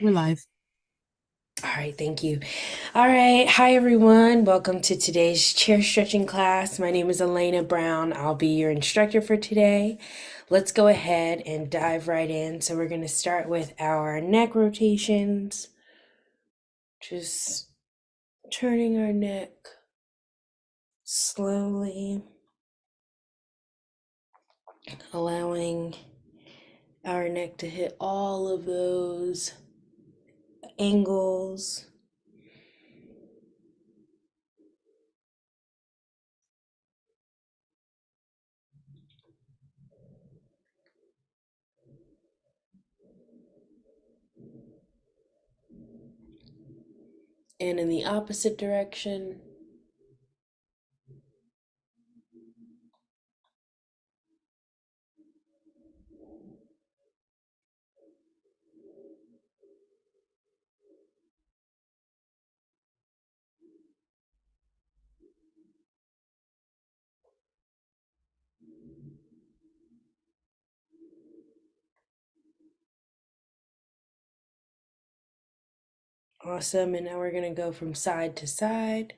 We're live. All right, thank you. All right, hi everyone. Welcome to today's chair stretching class. My name is Elena Brown. I'll be your instructor for today. Let's go ahead and dive right in. So, we're going to start with our neck rotations, just turning our neck slowly, allowing our neck to hit all of those angles. And in the opposite direction. Awesome. And now we're going to go from side to side.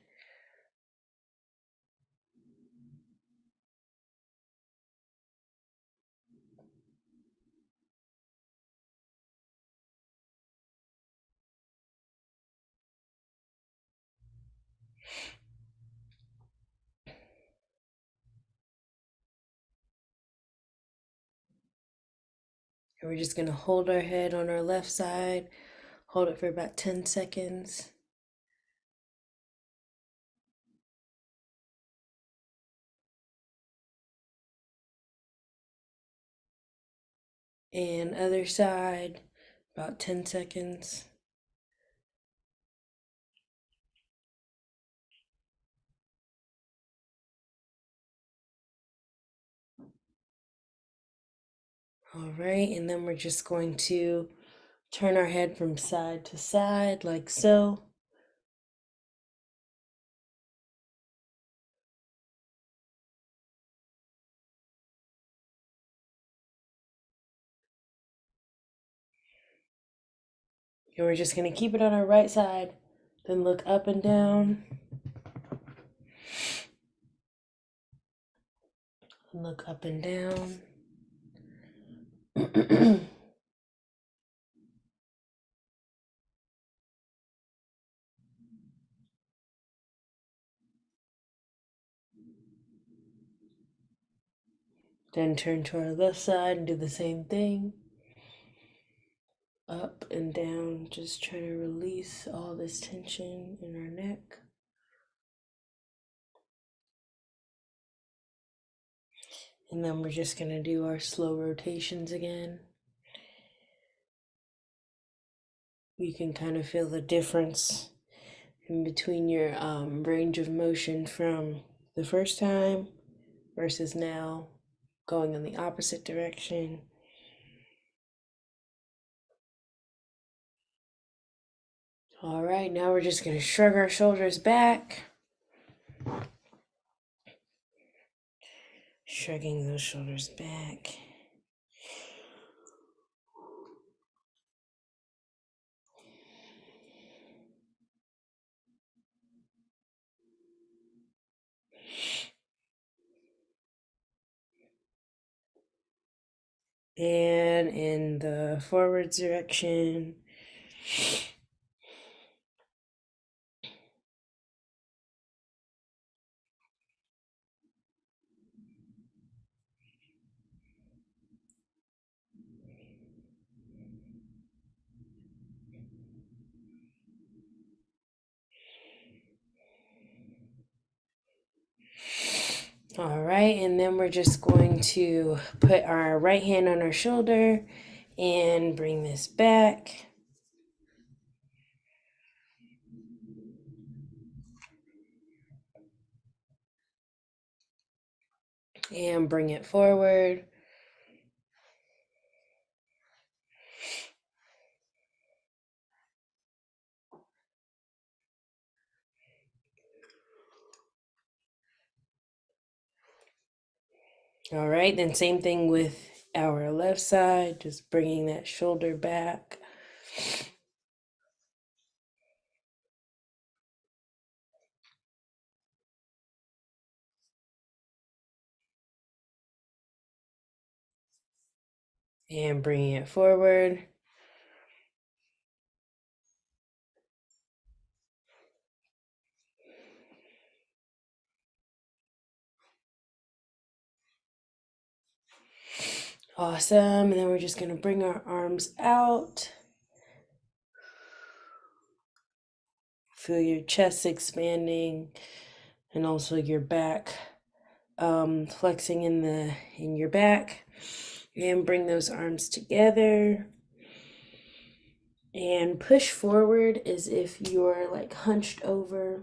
And we're just going to hold our head on our left side, hold it for about 10 seconds. And other side, about 10 seconds. All right, and then we're just going to turn our head from side to side like so. And we're just going to keep it on our right side, then look up and down, and look up and down. Then turn to our left side and do the same thing. Up and down, just trying to release all this tension in our neck. And then we're just going to do our slow rotations again. You can kind of feel the difference in between your range of motion from the first time versus now going in the opposite direction. All right, now we're just going to shrug our shoulders back, shrugging those shoulders back. And in the forward direction. All right, and then we're just going to put our right hand on our shoulder and bring this back. And bring it forward. All right, then same thing with our left side, just bringing that shoulder back. And bringing it forward. Awesome. And then we're just going to bring our arms out. Feel your chest expanding and also your back flexing in your back. And bring those arms together. And push forward as if you're like hunched over.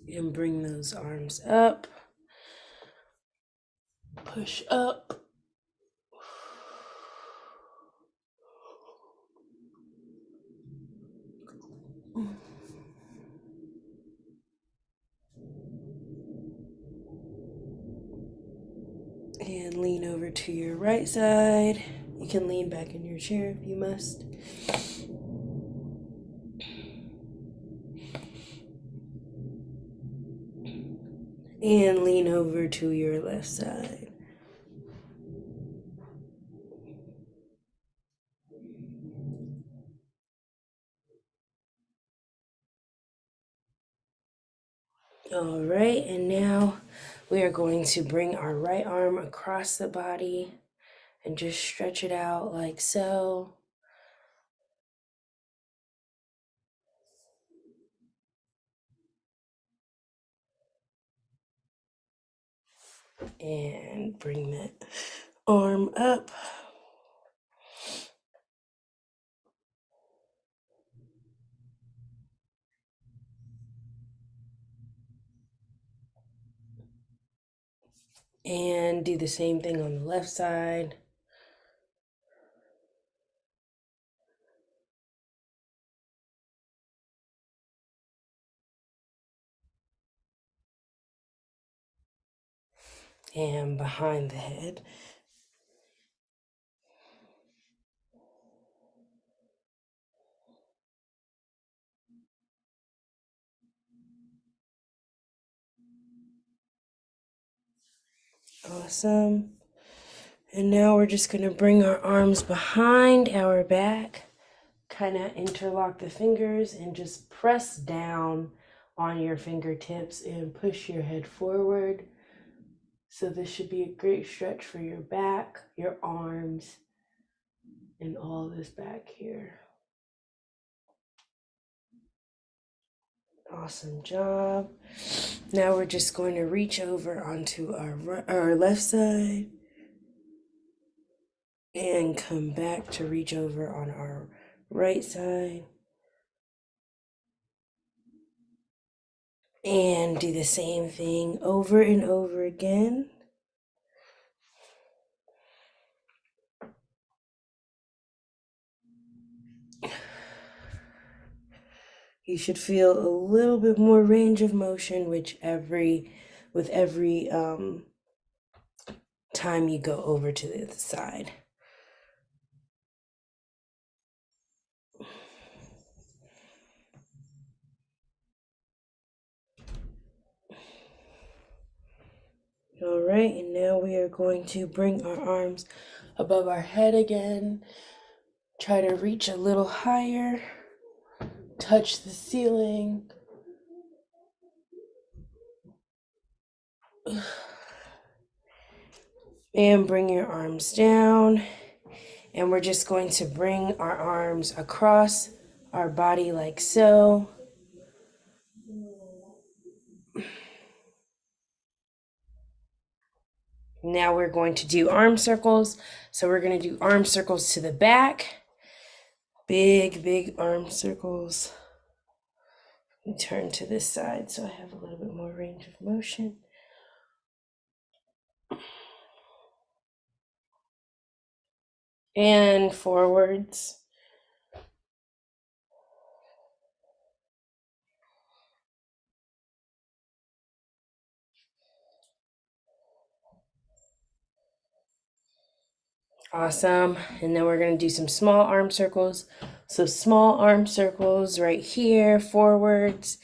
And bring those arms up. Push up. And lean over to your right side. You can lean back in your chair if you must. And lean over to your left side. All right, and now we are going to bring our right arm across the body and just stretch it out like so. And bring that arm up. And do the same thing on the left side. And behind the head. Awesome. And now we're just going to bring our arms behind our back, kind of interlock the fingers and just press down on your fingertips and push your head forward. So this should be a great stretch for your back, your arms, and all this back here. Awesome job. Now we're just going to reach over onto our left side and come back to reach over on our right side. And do the same thing over and over again. You should feel a little bit more range of motion with every time you go over to the other side. All right, and now we are going to bring our arms above our head again. Try to reach a little higher, touch the ceiling. And bring your arms down. And we're just going to bring our arms across our body like so. Now we're going to do arm circles. So we're going to do arm circles to the back. Big, big arm circles. And turn to this side so I have a little bit more range of motion. And forwards. Awesome. And then we're going to do some small arm circles So small arm circles right here, forwards,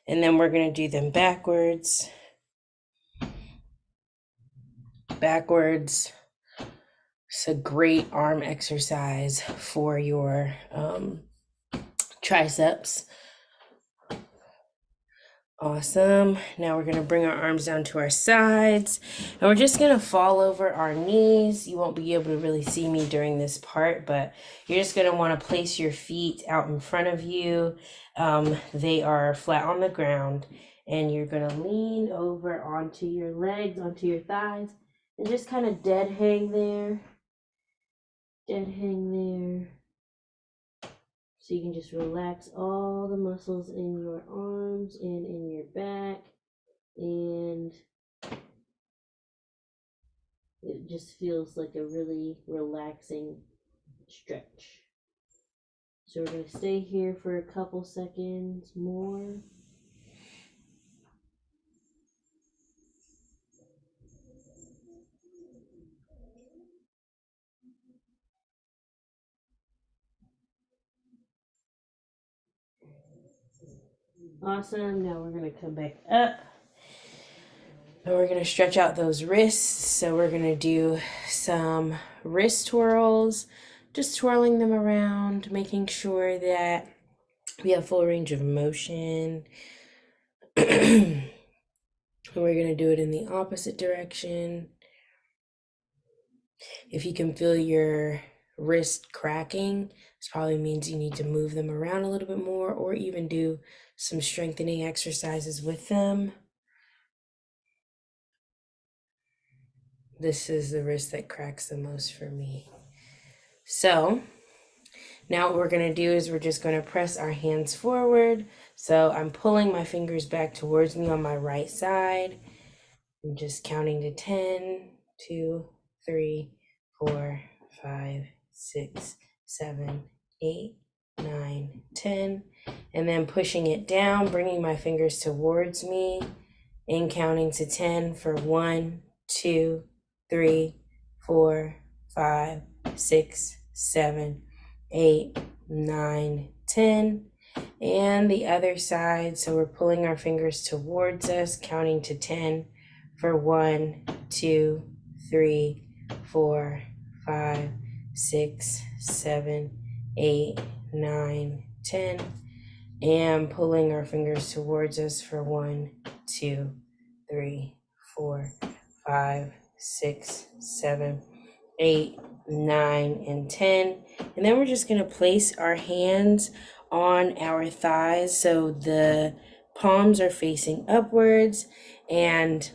and then we're going to do them backwards, backwards. It's a great arm exercise for your triceps. Awesome. Now we're going to bring our arms down to our sides, and we're just going to fall over our knees. You won't be able to really see me during this part, but you're just going to want to place your feet out in front of you. They are flat on the ground, and you're going to lean over onto your legs, onto your thighs, and just kind of dead hang there. Dead hang there. So you can just relax all the muscles in your arms and in your back. And it just feels like a really relaxing stretch. So we're going to stay here for a couple seconds more. Awesome. Now we're going to come back up. And we're going to stretch out those wrists. So we're going to do some wrist twirls, just twirling them around, making sure that we have full range of motion. And we're going to do it in the opposite direction. If you can feel your wrist cracking, this probably means you need to move them around a little bit more, or even do some strengthening exercises with them. This is the wrist that cracks the most for me. So now what we're going to do is we're just going to press our hands forward. So I'm pulling my fingers back towards me on my right side. I'm just counting to 10, 2, 3, 4, 5, 6, 7, 8, 9, 10. And then pushing it down, bringing my fingers towards me and counting to 10 for 1, 2, 3, 4, 5, 6, 7, 8, 9, 10. And the other side, so we're pulling our fingers towards us, counting to 10 for 1, 2, 3, 4, 5, 6, 7, 8, 9, 10. And pulling our fingers towards us for 1, 2, 3, 4, 5, 6, 7, 8, 9, and 10. And then we're just going to place our hands on our thighs so the palms are facing upwards, and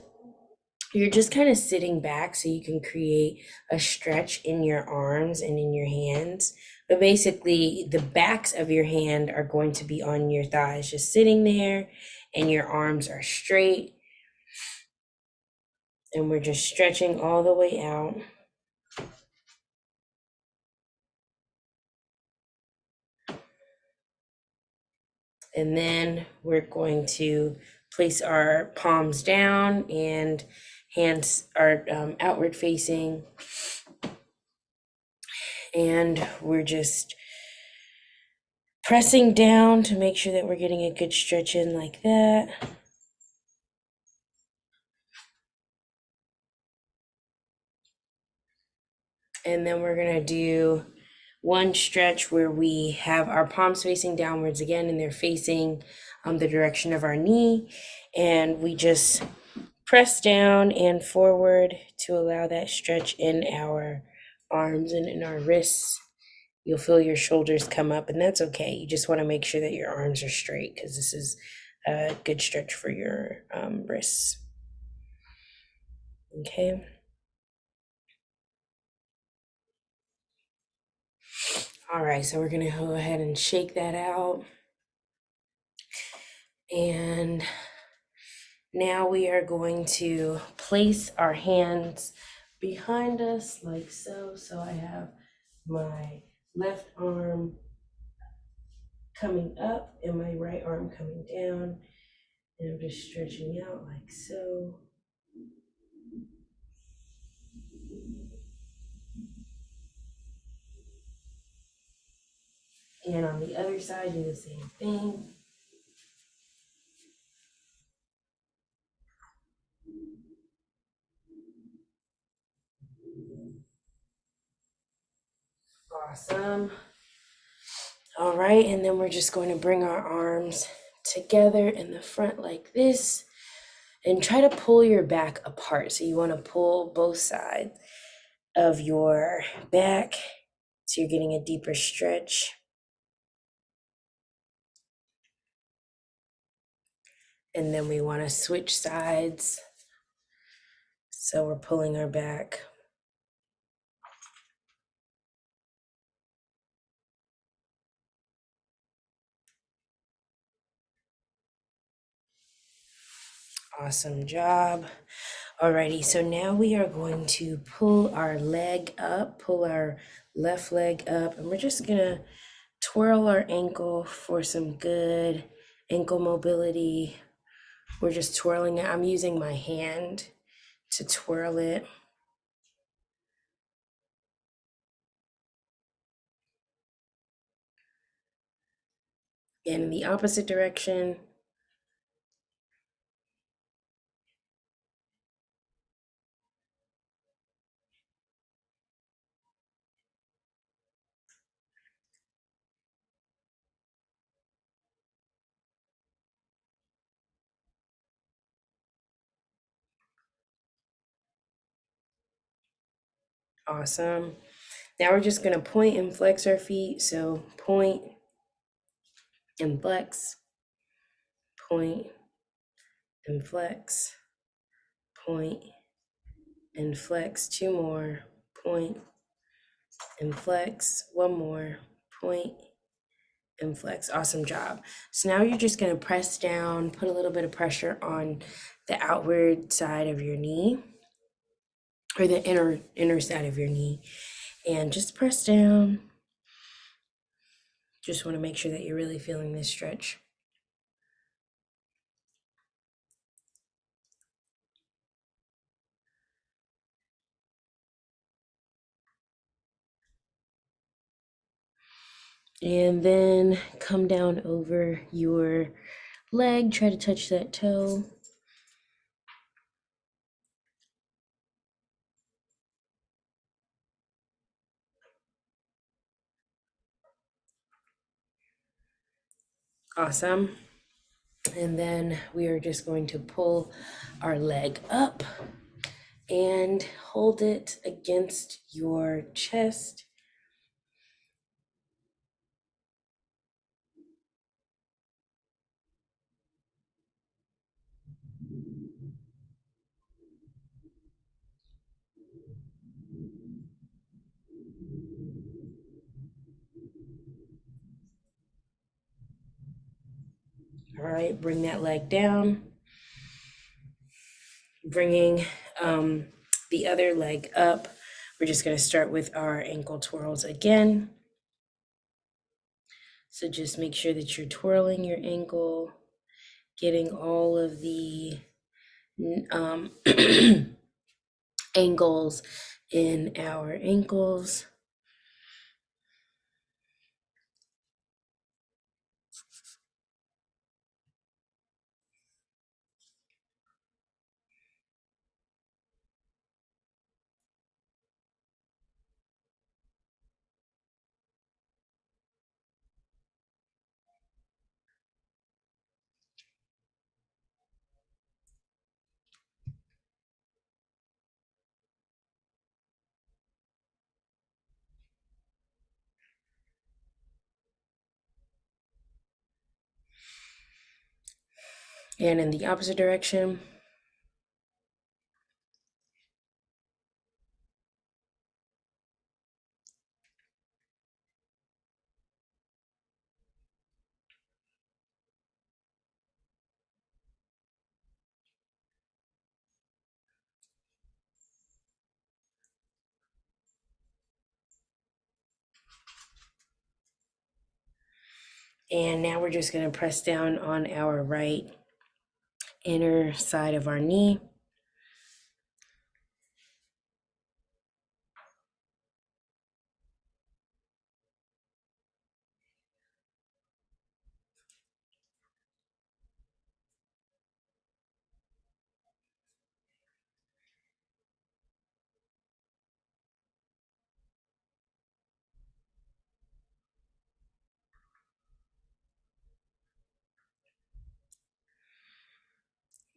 you're just kind of sitting back so you can create a stretch in your arms and in your hands. But basically, the backs of your hand are going to be on your thighs, just sitting there, and your arms are straight. And we're just stretching all the way out. And then we're going to place our palms down and hands are outward facing. And we're just pressing down to make sure that we're getting a good stretch in like that. And then we're going to do one stretch where we have our palms facing downwards again, and they're facing the direction of our knee. And we just press down and forward to allow that stretch in our arms and in our wrists. You'll feel your shoulders come up, and that's okay. You just want to make sure that your arms are straight because this is a good stretch for your wrists. Okay. All right, so we're going to go ahead and shake that out. And now we are going to place our hands behind us like so. So I have my left arm coming up and my right arm coming down. And I'm just stretching out like so. And on the other side, do the same thing. Awesome. All right, and then we're just going to bring our arms together in the front like this and try to pull your back apart. So you want to pull both sides of your back so you're getting a deeper stretch. And then we want to switch sides. So we're pulling our back. Awesome job. Alrighty, so now we are going to pull our leg up, pull our left leg up, and we're just gonna twirl our ankle for some good ankle mobility. We're just twirling it. I'm using my hand to twirl it. And in the opposite direction. Awesome. Now we're just gonna point and flex our feet. So point and flex, point and flex, point and flex. Two more, point and flex. One more, point and flex. Awesome job. So now you're just gonna press down, put a little bit of pressure on the outward side of your knee, or the inner side of your knee, and just press down. Just want to make sure that you're really feeling this stretch. And then come down over your leg, try to touch that toe. Awesome. And then we are just going to pull our leg up and hold it against your chest. All right, bring that leg down. Bringing the other leg up. We're just going to start with our ankle twirls again. So just make sure that you're twirling your ankle, getting all of the angles in our ankles. And in the opposite direction. And now we're just going to press down on our right inner side of our knee.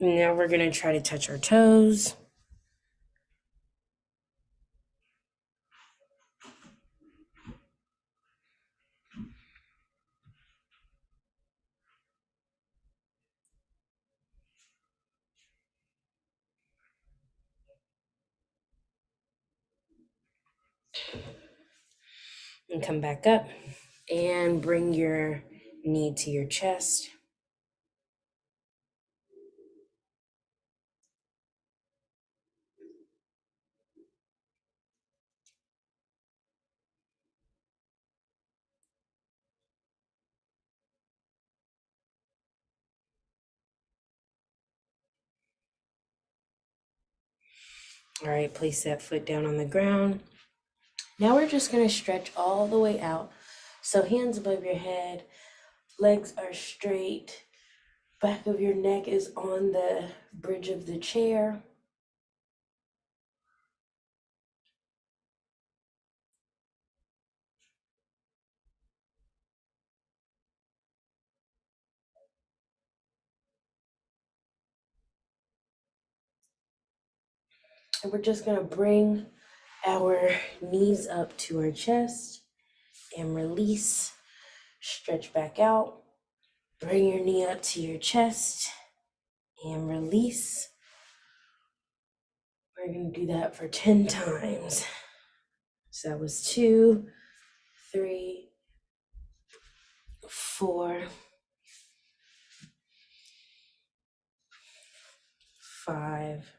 Now we're going to try to touch our toes. And come back up and bring your knee to your chest. All right, place that foot down on the ground. Now we're just going to stretch all the way out. So hands above your head, legs are straight, back of your neck is on the bridge of the chair. And we're just going to bring our knees up to our chest and release. Stretch back out. Bring your knee up to your chest and release. We're going to do that for 10 times. So that was 2, 3, 4, 5,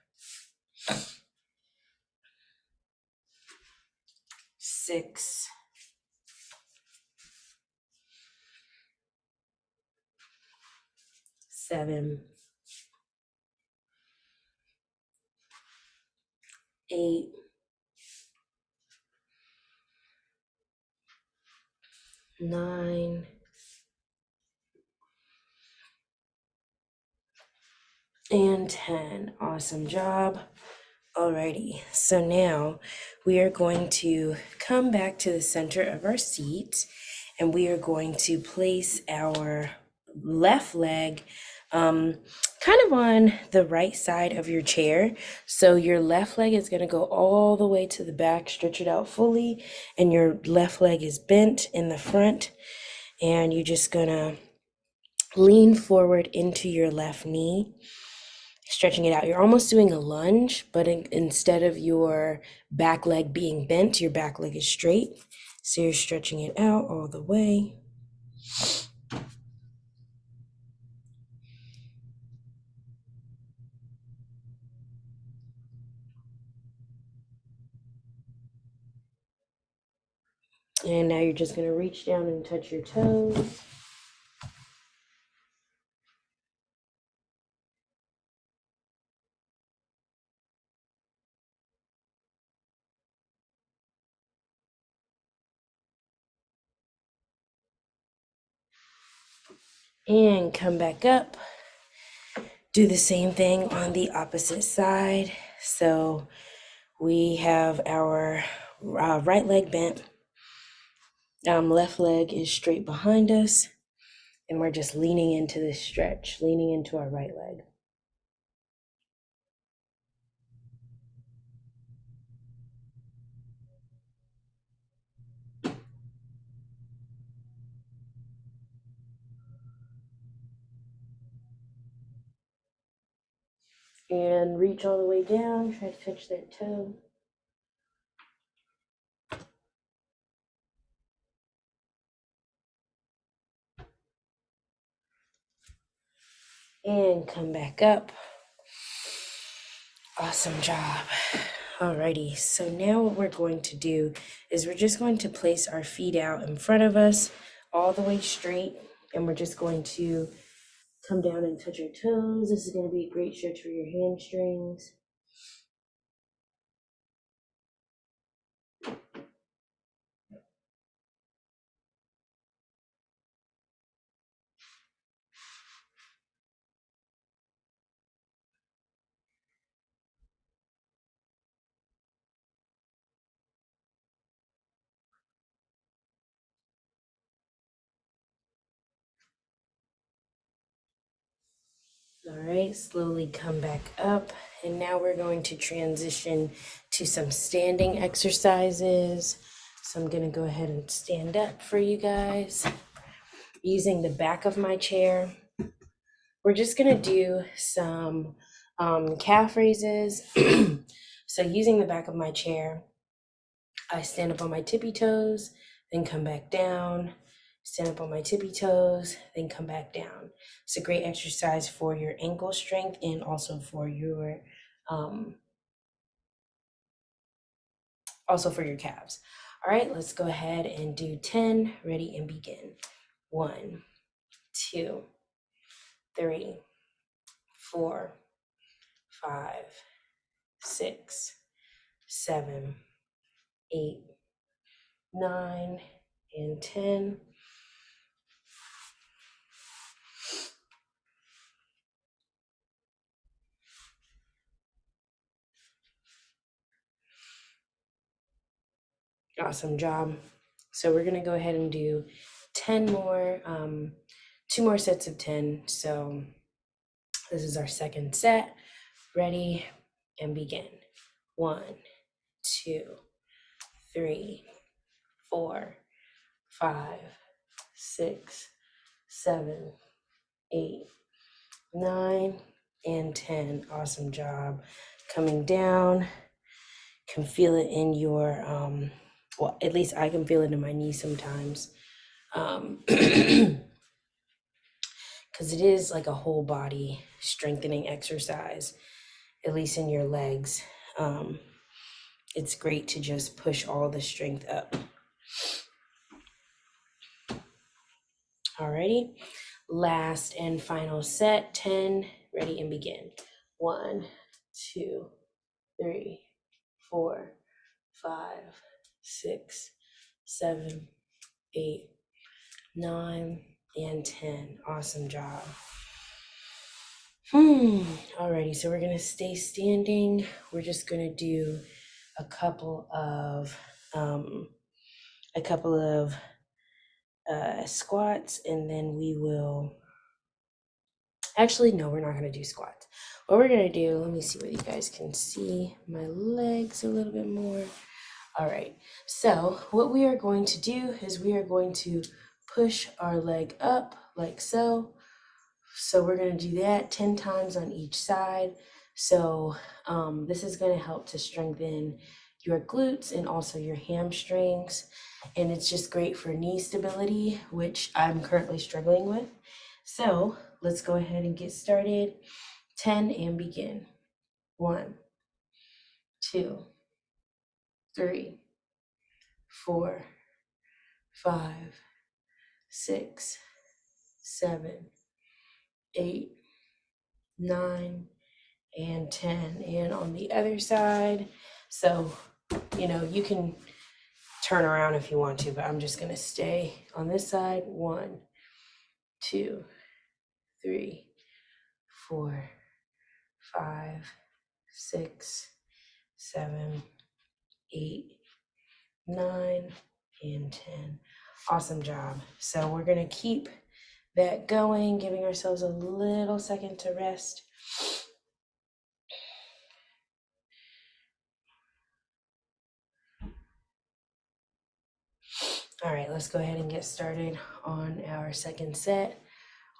6, 7, 8, 9, and 10. Awesome job. Alrighty, so now we are going to come back to the center of our seat and we are going to place our left leg kind of on the right side of your chair. So your left leg is going to go all the way to the back, stretch it out fully, and your left leg is bent in the front, and you're just going to lean forward into your left knee, stretching it out. You're almost doing a lunge, but instead of your back leg being bent, your back leg is straight. So you're stretching it out all the way. And now you're just going to reach down and touch your toes. And come back up. Do the same thing on the opposite side. So we have our right leg bent. Left leg is straight behind us. And we're just leaning into this stretch, leaning into our right leg. And reach all the way down, try to touch that toe. And come back up. Awesome job. Alrighty, so now what we're going to do is we're just going to place our feet out in front of us, all the way straight, and we're just going to come down and touch our toes. This is going to be a great stretch for your hamstrings. All right, slowly come back up. And now we're going to transition to some standing exercises. So I'm going to go ahead and stand up for you guys using the back of my chair. We're just going to do some calf raises. So using the back of my chair, I stand up on my tippy toes, then come back down, stand up on my tippy toes, then come back down. It's a great exercise for your ankle strength and also for your calves. All right, let's go ahead and do 10. Ready and begin. 1, 2, 3, 4, 5, 6, 7, 8, 9, and 10. Awesome job. So we're gonna go ahead and do 10 more, 2 more sets of 10. So this is our second set. Ready and begin. 1, 2, 3, 4, 5, 6, 7, 8, 9, and 10. Awesome job. Coming down, can feel it in your, well, at least I can feel it in my knee sometimes. Because it is like a whole body strengthening exercise, at least in your legs. It's great to just push all the strength up. Alrighty, last and final set, 10, ready and begin. 1, 2, 3, 4, 5, 6, 7, 8, 9, and 10. Awesome job. Alrighty, so we're gonna stay standing. We're just gonna do a couple of squats, and then we will. Actually, no, we're not gonna do squats. What we're gonna do, let me see whether you guys can see my legs a little bit more. All right, so what we are going to do is we are going to push our leg up like so. So we're going to do that 10 times on each side. So this is going to help to strengthen your glutes and also your hamstrings. And it's just great for knee stability, which I'm currently struggling with. So let's go ahead and get started. 10 and begin. 1, 2, 3, 4, 5, 6, 7, 8, 9, and 10. And on the other side, so you can turn around if you want to, but I'm just going to stay on this side. 1, 2, 3, 4, 5, 6, 7, 8, 9, and 10. Awesome job. So we're going to keep that going, giving ourselves a little second to rest. All right, let's go ahead and get started on our second set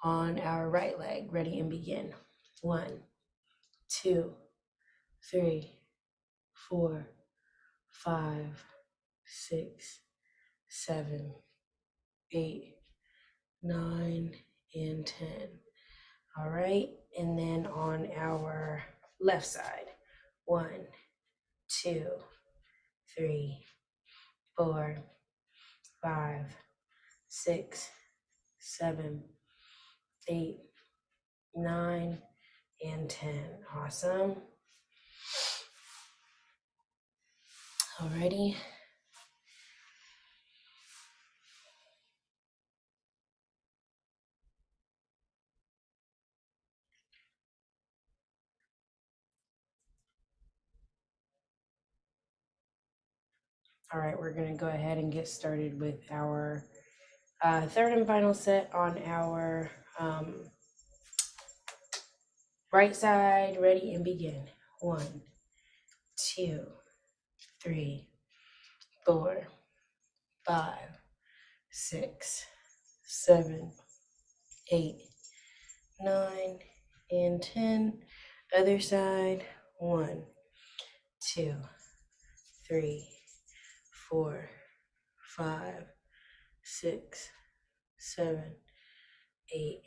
on our right leg. Ready and begin. 1, 2, 3, 4, 5, 6, 7, 8, 9, and 10. All right, and then on our left side. 1, 2, 3, 4, 5, 6, 7, 8, 9, and 10. Awesome. Alrighty. All right, we're going to go ahead and get started with our third and final set on our Right side, ready and begin. 1, 2, 3, 4, 5, 6, 7, 8, 9, and 10. Other side. 1, 2, 3, 4, 5, 6, 7, 8,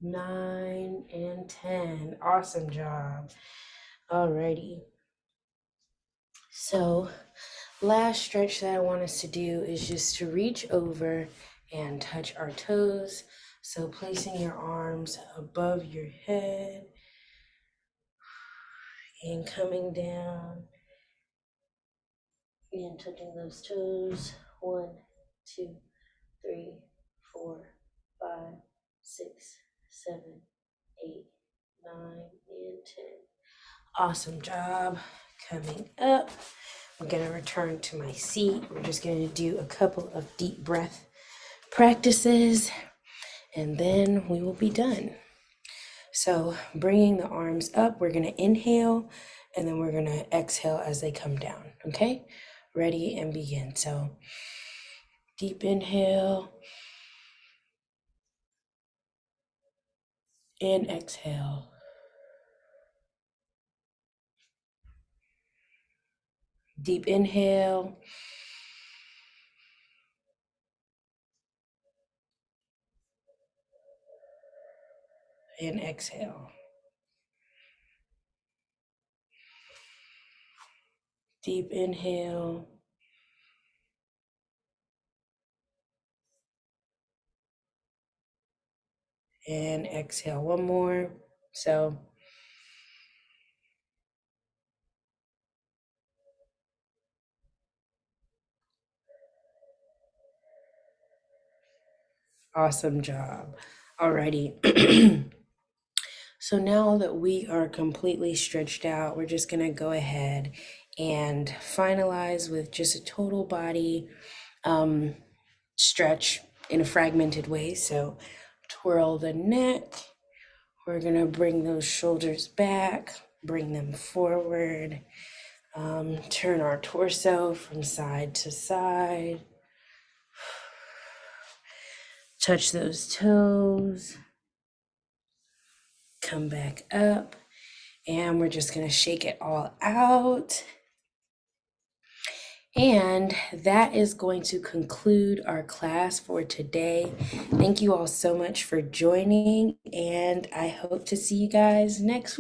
9, and 10. Awesome job. Alrighty. So last stretch that I want us to do is just to reach over and touch our toes. So placing your arms above your head and coming down and touching those toes. 1, 2, 3, 4, 5, 6, 7, 8, 9, and 10. Awesome job. Coming up, I'm going to return to my seat. We're just going to do a couple of deep breath practices and then we will be done. So bringing the arms up, we're going to inhale and then we're going to exhale as they come down. Okay, ready and begin. So deep inhale and exhale. Deep inhale and exhale. Deep inhale and exhale. One more. So awesome job. Alrighty. So now that we are completely stretched out, we're just gonna go ahead and finalize with just a total body stretch in a fragmented way. So twirl the neck. We're gonna bring those shoulders back, bring them forward, turn our torso from side to side, touch those toes, come back up, and we're just gonna shake it all out. And that is going to conclude our class for today. Thank you all so much for joining, and I hope to see you guys next week.